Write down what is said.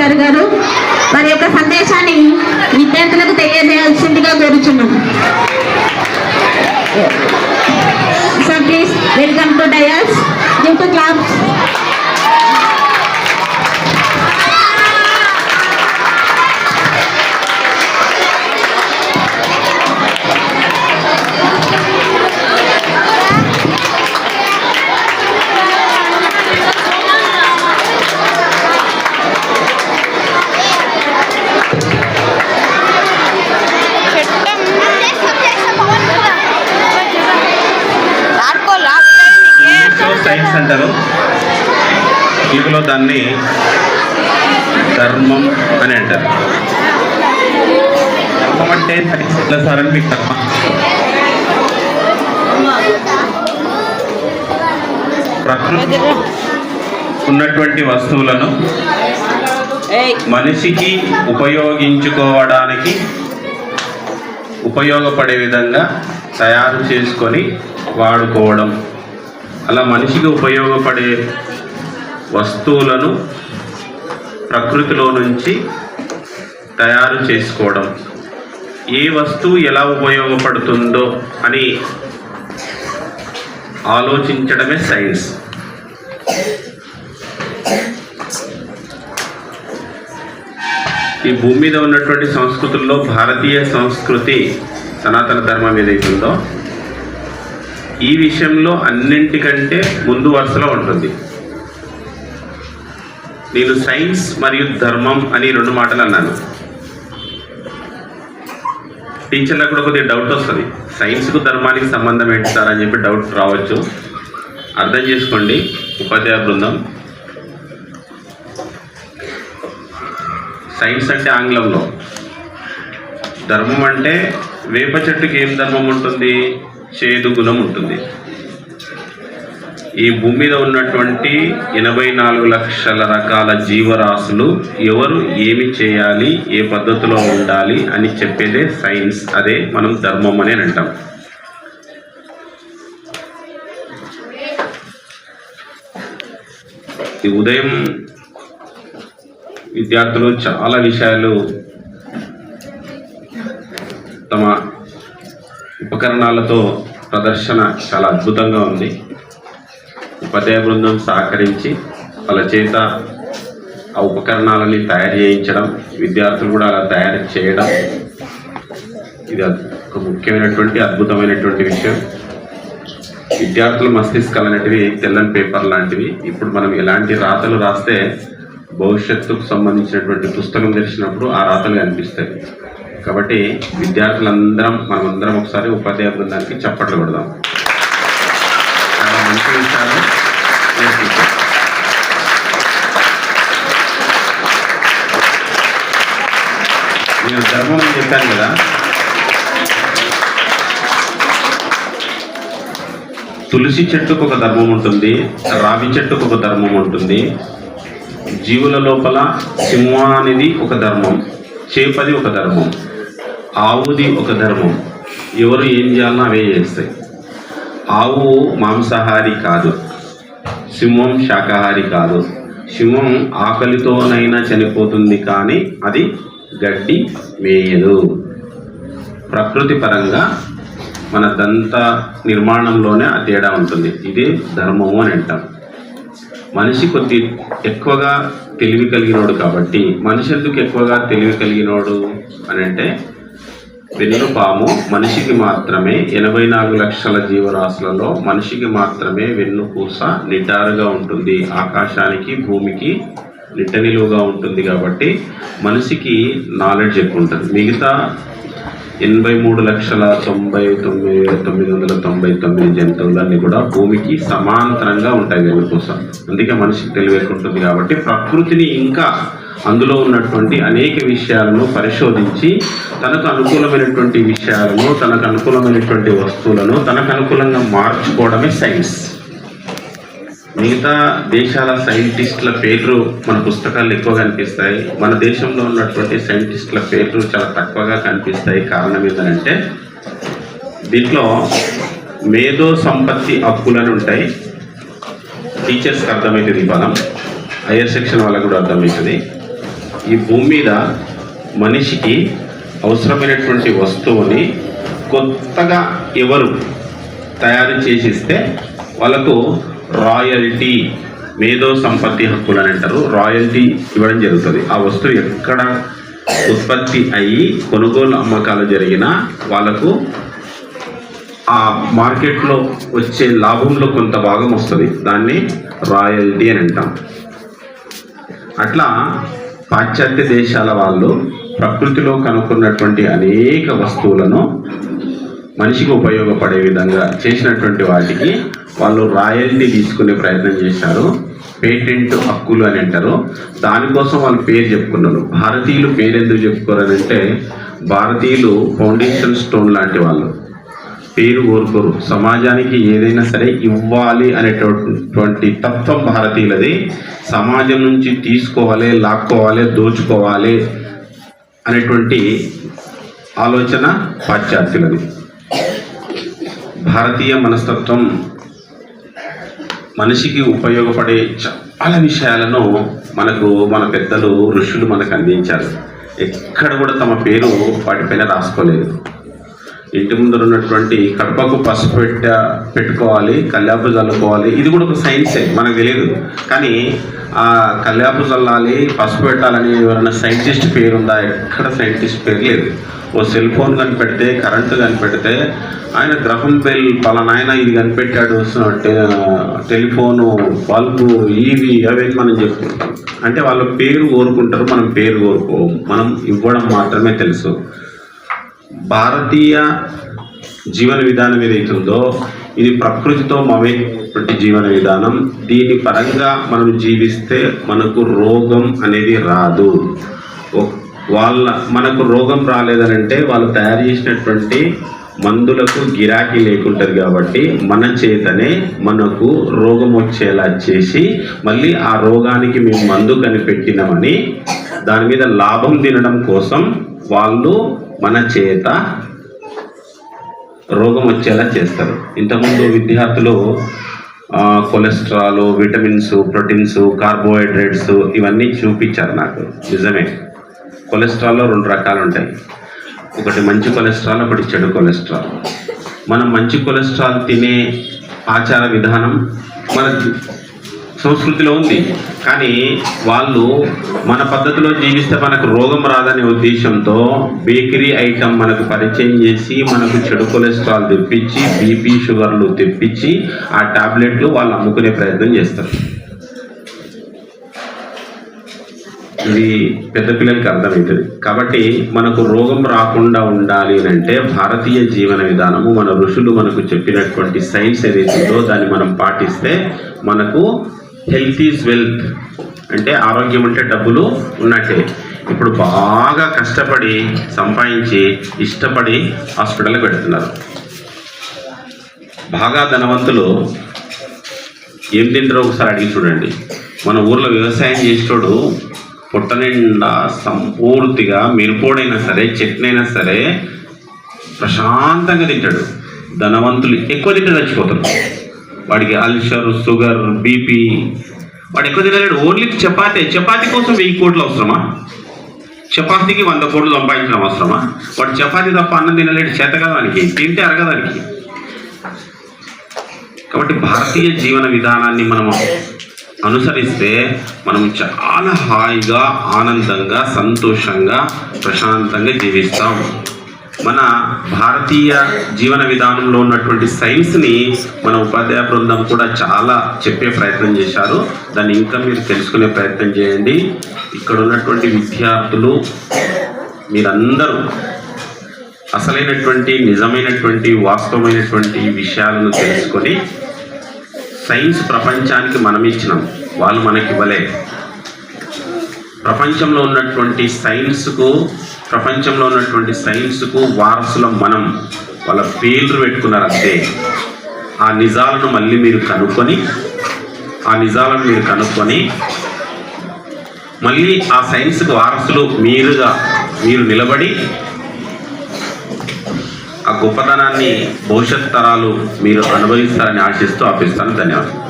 Sir గారు వారి యొక్క సందేశాన్ని విద్యార్థులకు తెలియజేయాల్సిందిగా కోరుచున్నాం. So please welcome to dais. Give to claps. Science అంటారు, తెలుగులో దాన్ని ధర్మం అని అంటారు. ధర్మం అంటే సైన్స్ ఎట్లా సార్ అని మీకు తప్ప ప్రకృతి ఉన్నటువంటి వస్తువులను మనిషికి ఉపయోగించుకోవడానికి ఉపయోగపడే విధంగా తయారు చేసుకొని వాడుకోవడం. అలా మనిషికి ఉపయోగపడే వస్తువులను ప్రకృతిలో నుంచి తయారు చేసుకోవడం. ఏ వస్తువు ఎలా ఉపయోగపడుతుందో అని ఆలోచించడమే సైన్స్. ఈ భూమి మీద ఉన్నటువంటి సంస్కృతుల్లో భారతీయ సంస్కృతి సనాతన ధర్మం ఏదైతుందో ఈ విషయంలో అన్నింటికంటే ముందు వరుసలో ఉంటుంది. నేను సైన్స్ మరియు ధర్మం అని 2 మాటలు అన్నాను. టీచర్లకు కూడా కొద్దిగా డౌట్ వస్తుంది, సైన్స్కు ధర్మానికి సంబంధం ఏంటి సార్ అని చెప్పి డౌట్ రావచ్చు. అర్థం చేసుకోండి ఉపాధ్యాయ బృందం, సైన్స్ అంటే ఆంగ్లంలో, ధర్మం అంటే వేప చెట్టుకి ఏం ధర్మం ఉంటుంది? చేదు గుణం ఉంటుంది. ఈ భూమి మీద ఉన్నటువంటి 84 లక్షల రకాల జీవరాశులు ఎవరు ఏమి చేయాలి, ఏ పద్ధతిలో ఉండాలి అని చెప్పేదే సైన్స్. అదే మనం ధర్మం అని అంటాం. ఈ ఉదయం విద్యార్థులు చాలా విషయాలు తమ ఉపకరణాలతో ప్రదర్శన చాలా అద్భుతంగా ఉంది. ఉపాధ్యాయ బృందం సహకరించి వాళ్ళ చేత ఆ ఉపకరణాలని తయారు చేయించడం, విద్యార్థులు కూడా అలా తయారు చేయడం, ఇది ఒక ముఖ్యమైనటువంటి అద్భుతమైనటువంటి విషయం. విద్యార్థుల మస్తిష్కాలు అనేటివి తెల్లని పేపర్ లాంటివి. ఇప్పుడు మనం ఎలాంటి రాతలు రాస్తే భవిష్యత్తుకు సంబంధించినటువంటి పుస్తకం తెరిచినప్పుడు ఆ రాతలు కనిపిస్తాయి. కాబట్టి విద్యార్థులందరం మనమందరం ఒకసారి ఉపాధ్యాయ బృందానికి చప్పట్లు కొడదాం. చాలా మంచి విషయాలు నేర్పించారు. నేను ధర్మం అని చెప్పాను కదా, తులసి చెట్టుకు ఒక ధర్మం ఉంటుంది, రావి చెట్టుకు ఒక ధర్మం ఉంటుంది. జీవుల లోపల సింహానిది ఒక ధర్మం, చేపది ఒక ధర్మం, ఆవుది ఒక ధర్మం. ఎవరు ఏం చేయాలన్నా అవే చేస్తాయి. ఆవు మాంసాహారి కాదు, సింహం శాకాహారి కాదు. సింహం ఆకలితోనైనా చనిపోతుంది కానీ అది గడ్డి మేయదు. ప్రకృతి పరంగా మన దంత నిర్మాణంలోనే ఆ తేడా ఉంటుంది. ఇదే ధర్మము అని అంటాం. మనిషి కొద్ది ఎక్కువగా తెలివి కలిగినోడు కాబట్టి, మనిషి ఎందుకు ఎక్కువగా తెలివి కలిగినోడు అని అంటే, వెన్నుపాము మనిషికి మాత్రమే 84 లక్షల జీవరాశులలో మనిషికి మాత్రమే వెన్నుపూస నిటారుగా ఉంటుంది. ఆకాశానికి భూమికి నిట్టనిలువుగా ఉంటుంది. కాబట్టి మనిషికి నాలెడ్జ్ ఎక్కువ ఉంటుంది. మిగతా 83,99,999 జంతువులన్నీ కూడా భూమికి సమాంతరంగా ఉంటాయి వెన్నుపూస. అందుకే మనిషికి తెలివి ఎక్కువ ఉంటుంది. కాబట్టి ప్రకృతిని ఇంకా అందులో ఉన్నటువంటి అనేక విషయాలను పరిశోధించి తనకు అనుకూలమైనటువంటి విషయాలను, తనకు అనుకూలమైనటువంటి వస్తువులను తనకు అనుకూలంగా మార్చుకోవడమే సైన్స్. మిగతా దేశాల సైంటిస్టుల పేర్లు మన పుస్తకాల్లో ఎక్కువ కనిపిస్తాయి. మన దేశంలో ఉన్నటువంటి సైంటిస్టుల పేర్లు చాలా తక్కువగా కనిపిస్తాయి. కారణం ఏంటంటే దీంట్లో మేధో సంపత్తి హక్కులని ఉంటాయి. టీచర్స్కి అర్థమవుతుంది ఈ పదం, హైయర్ సెక్షన్ వాళ్ళకు కూడా అర్థమవుతుంది. ఈ భూమి మీద మనిషికి అవసరమైనటువంటి వస్తువుని కొత్తగా ఎవరు తయారు చేసిస్తే వాళ్ళకు రాయల్టీ, మేధో సంపత్తి హక్కులు అని అంటారు, రాయల్టీ ఇవ్వడం జరుగుతుంది. ఆ వస్తువు ఎక్కడ ఉత్పత్తి అయ్యి కొనుగోలు అమ్మకాలు జరిగినా వాళ్ళకు ఆ మార్కెట్లో వచ్చే లాభంలో కొంత భాగం వస్తుంది. దాన్ని రాయల్టీ అని అంటాం. అట్లా పాశ్చాత్య దేశాల వాళ్ళు ప్రకృతిలో కనుక్కున్నటువంటి అనేక వస్తువులను మనిషికి ఉపయోగపడే విధంగా చేసినటువంటి వాటికి వాళ్ళు రాయల్టీ తీసుకునే ప్రయత్నం చేశారు. పేటెంట్ హక్కులు అని అంటారు. దానికోసం వాళ్ళు పేరు చెప్పుకున్నారు. భారతీయులు పేరు ఎందుకు చెప్పుకోరనంటే, భారతీయులు ఫౌండేషన్ స్టోన్ లాంటి వాళ్ళు. పేరు కోరుకోరు. సమాజానికి ఏదైనా సరే ఇవ్వాలి అనేటటువంటి తత్వం భారతీయులది. సమాజం నుంచి తీసుకోవాలి, లాక్కోవాలి, దోచుకోవాలి అనేటువంటి ఆలోచన పాశ్చాత్యులది. భారతీయ మనస్తత్వం మనిషికి ఉపయోగపడే చాలా విషయాలను మన పెద్దలు, ఋషులు మనకు అందించారు. ఎక్కడ కూడా తమ పేరు వాటిపైన రాసుకోలేదు. ఇంటి ముందర ఉన్నటువంటి కడపకు పసుపు పెట్టుకోవాలి, కల్లాపు చల్లుకోవాలి, ఇది కూడా ఒక సైన్సే, మనకు తెలియదు. కానీ ఆ కల్లాపు చల్లాలి, పసుపు పెట్టాలని ఎవరైనా సైంటిస్ట్ పేరు ఉందా? ఎక్కడ సైంటిస్ట్ పేరు లేదు. ఓ సెల్ ఫోన్ కనిపెడితే, కరెంటు కనిపెడితే, ఆయన గ్రహం బెల్ పలానాయన ఇది కనిపెట్టాడు, టెలిఫోను, బల్బు, ఇవి అవి మనం చెప్పుకుంటాం. అంటే వాళ్ళ పేరు కోరుకుంటారు, మనం పేరు కోరుకోము. మనం ఇవ్వడం మాత్రమే తెలుసు. భారతీయ జీవన విధానం ఏదైతుందో ఇది ప్రకృతితో మమేటువంటి జీవన విధానం. దీని పరంగా మనం జీవిస్తే మనకు రోగం అనేది రాదు. మనకు రోగం రాలేదనంటే వాళ్ళు తయారు చేసినటువంటి మందులకు గిరాకీ లేకుంటుంది. కాబట్టి మన చేతనే మనకు రోగం వచ్చేలా చేసి మళ్ళీ ఆ రోగానికి మేము మందు కనిపెట్టినామని దాని మీద లాభం తినడం కోసం వాళ్ళు మన చేత రోగం వచ్చేలా చేస్తారు. ఇంతకుముందు విద్యార్థులు కొలెస్ట్రాల్, విటమిన్స్, ప్రోటీన్స్, కార్బోహైడ్రేట్స్ ఇవన్నీ చూపించారు నాకు. నిజమే, కొలెస్ట్రాల్లో 2 రకాలు ఉంటాయి. ఒకటి మంచి కొలెస్ట్రాల్, ఒకటి చెడు కొలెస్ట్రాల్. మనం మంచి కొలెస్ట్రాల్ తినే ఆచార విధానం మన సంస్కృతిలో ఉంది. కానీ వాళ్ళు మన పద్ధతిలో జీవిస్తే మనకు రోగం రాదనే ఉద్దేశంతో బేకరీ ఐటమ్ మనకు పరిచయం చేసి మనకు చెడు కొలెస్ట్రాల్ తెప్పించి, బీపీ, షుగర్లు తెప్పించి ఆ టాబ్లెట్లు వాళ్ళు అమ్ముకునే ప్రయత్నం చేస్తారు. ఇది పెద్ద పిల్లలకి అర్థమవుతుంది. కాబట్టి మనకు రోగం రాకుండా ఉండాలి అంటే భారతీయ జీవన విధానము, మన ఋషులు మనకు చెప్పినటువంటి సైన్స్ ఏదైతుందో దాన్ని మనం పాటిస్తే మనకు హెల్త్ ఈజ్ వెల్త్. అంటే ఆరోగ్యం అంటే డబ్బులు ఉన్నట్టే. ఇప్పుడు బాగా కష్టపడి సంపాదించి ఇష్టపడి హాస్పిటల్కి పెడుతున్నారు. బాగా ధనవంతులు ఏం తింటారో ఒకసారి అడిగి చూడండి. మన ఊర్లో వ్యవసాయం చేసేటోడు పొట్ట నిండా సంపూర్తిగా మిరపోడైనా సరే, చట్నీ అయినా సరే ప్రశాంతంగా తింటాడు. ధనవంతులు ఎక్కువ తింటే చచ్చిపోతారు. వాడికి అల్సర్, షుగర్, బీపీ, వాడు ఎక్కువ తినలేడు. ఓన్లీ చపాతీ కోసం 1000 కోట్లు అవసరమా? చపాతీకి 100 కోట్లు సంపాదించడం అవసరమా? వాడు చపాతీ తప్ప అన్నం తినలేడు. చేత కదానికి, తింటే అరగదానికి. కాబట్టి భారతీయ జీవన విధానాన్ని మనం అనుసరిస్తే మనం చాలా హాయిగా, ఆనందంగా, సంతోషంగా, ప్రశాంతంగా జీవిస్తాం. మన భారతీయ జీవన విధానంలో ఉన్నటువంటి సైన్స్ని మన ఉపాధ్యాయ బృందం కూడా చాలా చెప్పే ప్రయత్నం చేశారు. దాన్ని ఇంకా మీరు తెలుసుకునే ప్రయత్నం చేయండి. ఇక్కడ ఉన్నటువంటి విద్యార్థులు మీరందరూ అసలైనటువంటి, నిజమైనటువంటి, వాస్తవమైనటువంటి విషయాలను తెలుసుకొని సైన్స్ ప్రపంచానికి మనం ఇచ్చినాం, వాళ్ళు మనకి ఇవ్వలే. ప్రపంచంలో ఉన్నటువంటి సైన్స్కు వారసులం మనం. వాళ్ళ పేర్లు పెట్టుకున్నారు అంతే. ఆ నిజాలను మళ్ళీ మీరు కనుక్కొని మళ్ళీ ఆ సైన్స్కు వారసులు మీరు నిలబడి ఆ గొప్పతనాన్ని భవిష్యత్ తరాలు మీరు అనుభవిస్తారని ఆశిస్తూ ఆపిస్తాను. ధన్యవాదాలు.